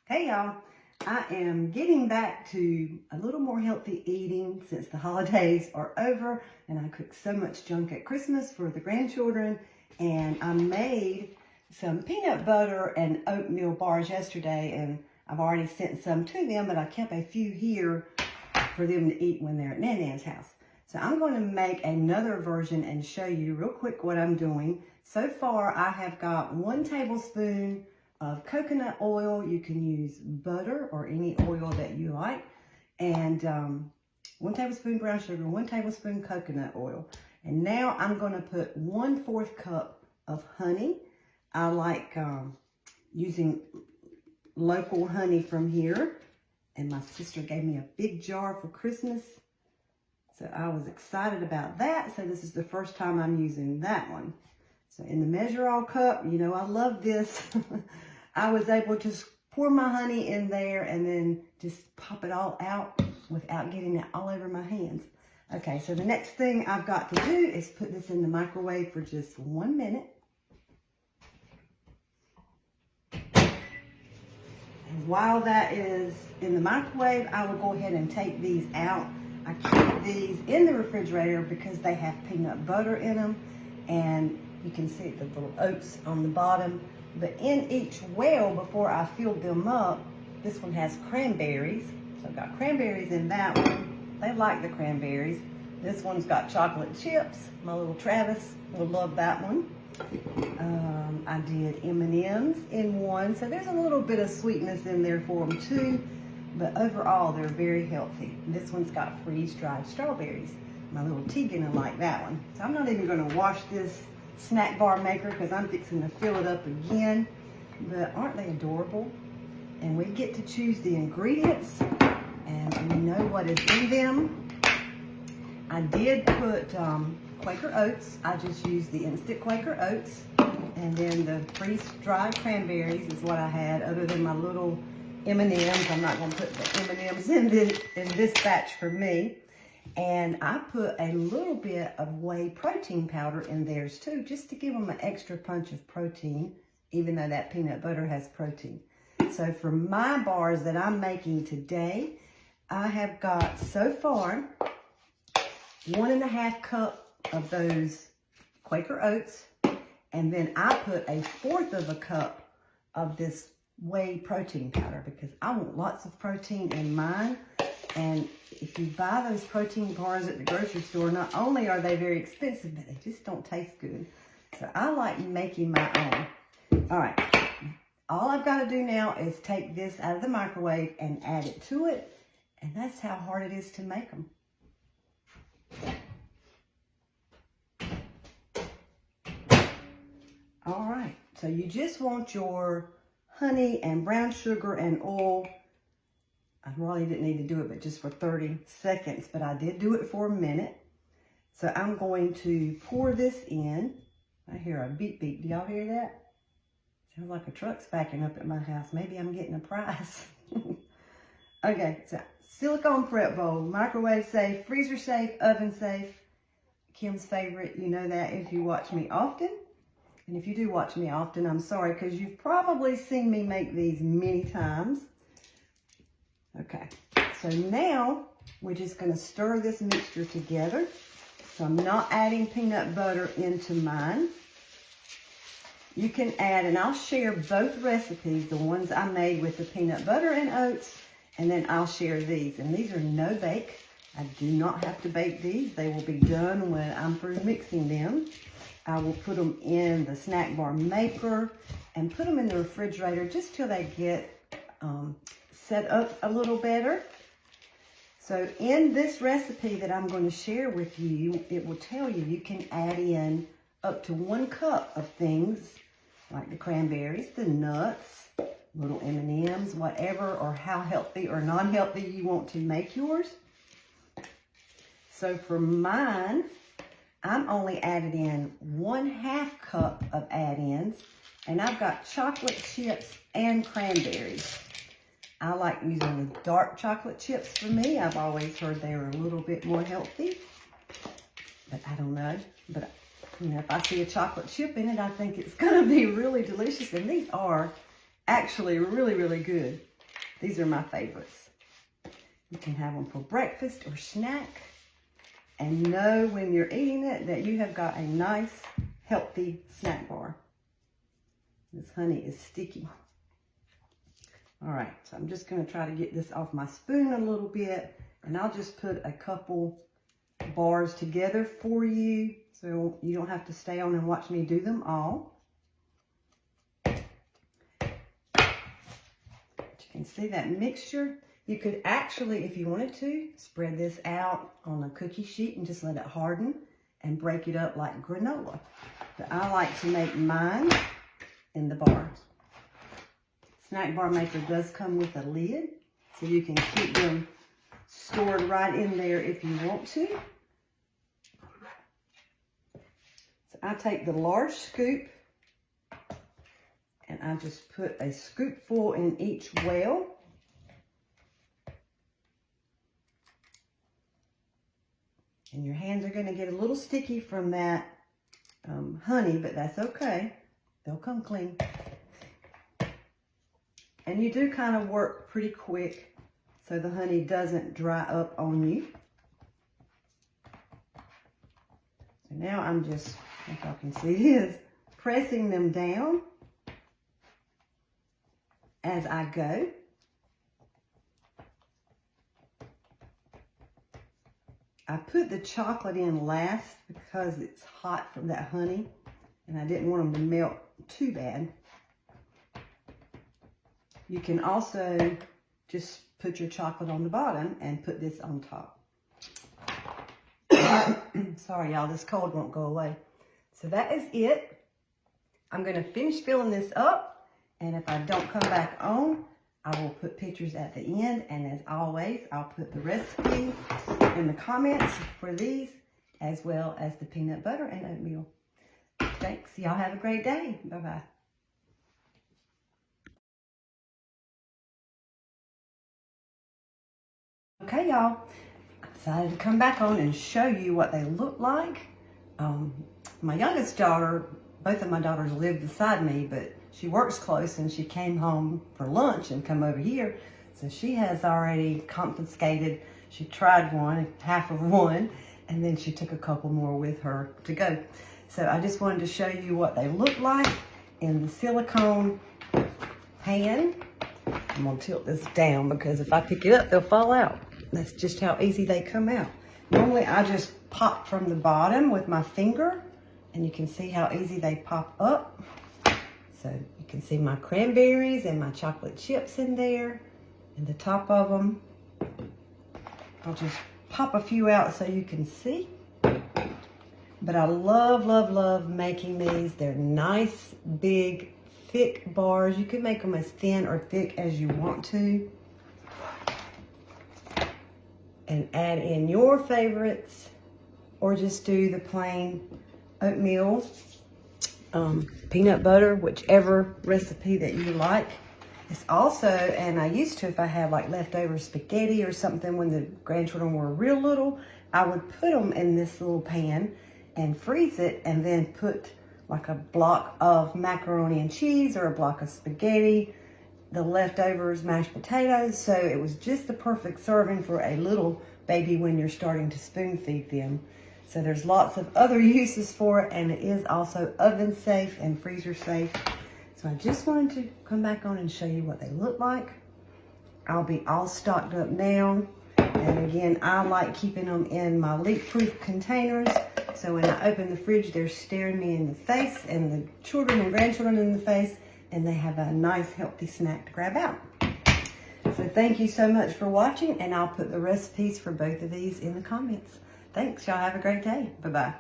Hey y'all, I am getting back to a little more healthy eating since the holidays are over, and I cooked so much junk at Christmas for the grandchildren, and I made some peanut butter and oatmeal bars yesterday, and I've already sent some to them, but I kept a few here for them to eat when they're at Nan's house. So I'm going to make another version and show you real quick what I'm doing. So far I have got 1 tablespoon of coconut oil. You can use butter or any oil that you like, and 1 tablespoon brown sugar, 1 tablespoon coconut oil. And now I'm going to put 1/4 cup of honey. I like using local honey from here, and my sister gave me a big jar for Christmas, so I was excited about that. So this is the first time I'm using that one. So in the measure all cup, you know I love this. I was able to just pour my honey in there and then just pop it all out without getting it all over my hands. Okay, so the next thing I've got to do is put this in the microwave for just 1 minute. And while that is in the microwave, I will go ahead and take these out. I keep these in the refrigerator because they have peanut butter in them, and you can see the little oats on the bottom. But in each well, before I filled them up, this one has cranberries. So I've got cranberries in that one. They like the cranberries. This one's got chocolate chips. My little Travis will love that one. I did M&Ms in one. So there's a little bit of sweetness in there for them too. But overall, they're very healthy. This one's got freeze-dried strawberries. My little Tegan will like that one. So I'm not even going to wash this snack bar maker because I'm fixing to fill it up again. But aren't they adorable? And we get to choose the ingredients, and we know what is in them. I did put Quaker Oats. I just used the instant Quaker Oats, and then the freeze-dried cranberries is what I had, other than my little M&Ms. I'm not going to put the M&Ms in this batch for me. And I put a little bit of whey protein powder in theirs too, just to give them an extra punch of protein, even though that peanut butter has protein. So for my bars that I'm making today, I have got so far 1.5 cup of those Quaker Oats, and then I put 1/4 cup of this whey protein powder because I want lots of protein in mine. And if you buy those protein bars at the grocery store, not only are they very expensive, but they just don't taste good. So I like making my own. All right, all I've got to do now is take this out of the microwave and add it to it. And that's how hard it is to make them. All right, so you just want your honey and brown sugar and oil. I really didn't need to do it, but just for 30 seconds, but I did do it for a minute. So I'm going to pour this in. I hear a beep beep. Do y'all hear that? Sounds like a truck's backing up at my house. Maybe I'm getting a prize. Okay, so silicone prep bowl, microwave safe, freezer safe, oven safe. Kim's favorite. You know that if you watch me often. And if you do watch me often, I'm sorry, because you've probably seen me make these many times. Okay, so now we're just going to stir this mixture together. So I'm not adding peanut butter into mine. You can add, and I'll share both recipes, the ones I made with the peanut butter and oats, and then I'll share these. And these are no bake. I do not have to bake these. They will be done when I'm through mixing them. I will put them in the snack bar maker and put them in the refrigerator just till they get set up a little better. So in this recipe that I'm going to share with you, it will tell you you can add in up to 1 cup of things like the cranberries, the nuts, little M&Ms, whatever, or how healthy or non-healthy you want to make yours. So for mine, I'm only added in 1/2 cup of add-ins, and I've got chocolate chips and cranberries. I like using the dark chocolate chips for me. I've always heard they were a little bit more healthy, but I don't know. But you know, if I see a chocolate chip in it, I think it's going to be really delicious. And these are actually really, really good. These are my favorites. You can have them for breakfast or snack. And know when you're eating it that you have got a nice, healthy snack bar. This honey is sticky. All right, so I'm just gonna try to get this off my spoon a little bit, and I'll just put a couple bars together for you so you don't have to stay on and watch me do them all. But you can see that mixture. You could actually, if you wanted to, spread this out on a cookie sheet and just let it harden and break it up like granola. But I like to make mine in the bars. Snack bar maker does come with a lid, so you can keep them stored right in there if you want to. So I take the large scoop and I just put a scoopful in each well. And your hands are going to get a little sticky from that honey, but that's okay. They'll come clean. And you do kind of work pretty quick so the honey doesn't dry up on you. So now I'm just, if y'all can see this, pressing them down as I go. I put the chocolate in last because it's hot from that honey and I didn't want them to melt too bad. You can also just put your chocolate on the bottom and put this on top. Sorry, y'all, this cold won't go away. So that is it. I'm going to finish filling this up, and if I don't come back on, I will put pictures at the end, and as always, I'll put the recipe in the comments for these, as well as the peanut butter and oatmeal. Thanks. Y'all have a great day. Bye-bye. Okay, y'all, I decided to come back on and show you what they look like. My youngest daughter, both of my daughters live beside me, but she works close and she came home for lunch and come over here. So she has already confiscated. She tried one, half of one, and then she took a couple more with her to go. So I just wanted to show you what they look like in the silicone pan. I'm gonna tilt this down because if I pick it up, they'll fall out. That's just how easy they come out. Normally I just pop from the bottom with my finger, and you can see how easy they pop up. So you can see my cranberries and my chocolate chips in there, and the top of them. I'll just pop a few out so you can see. But I love, love, love making these. They're nice, big, thick bars. You can make them as thin or thick as you want to. And add in your favorites, or just do the plain oatmeal, peanut butter, whichever recipe that you like. It's also, and I used to, if I had like leftover spaghetti or something when the grandchildren were real little, I would put them in this little pan and freeze it, and then put like a block of macaroni and cheese or a block of spaghetti, the leftovers, mashed potatoes. So it was just the perfect serving for a little baby when you're starting to spoon feed them. So there's lots of other uses for it, and it is also oven safe and freezer safe. So I just wanted to come back on and show you what they look like. I'll be all stocked up now. And again, I like keeping them in my leak-proof containers. So when I open the fridge, they're staring me in the face, and the children and grandchildren in the face, and they have a nice healthy snack to grab out. So thank you so much for watching, and I'll put the recipes for both of these in the comments. Thanks, y'all have a great day. Bye-bye.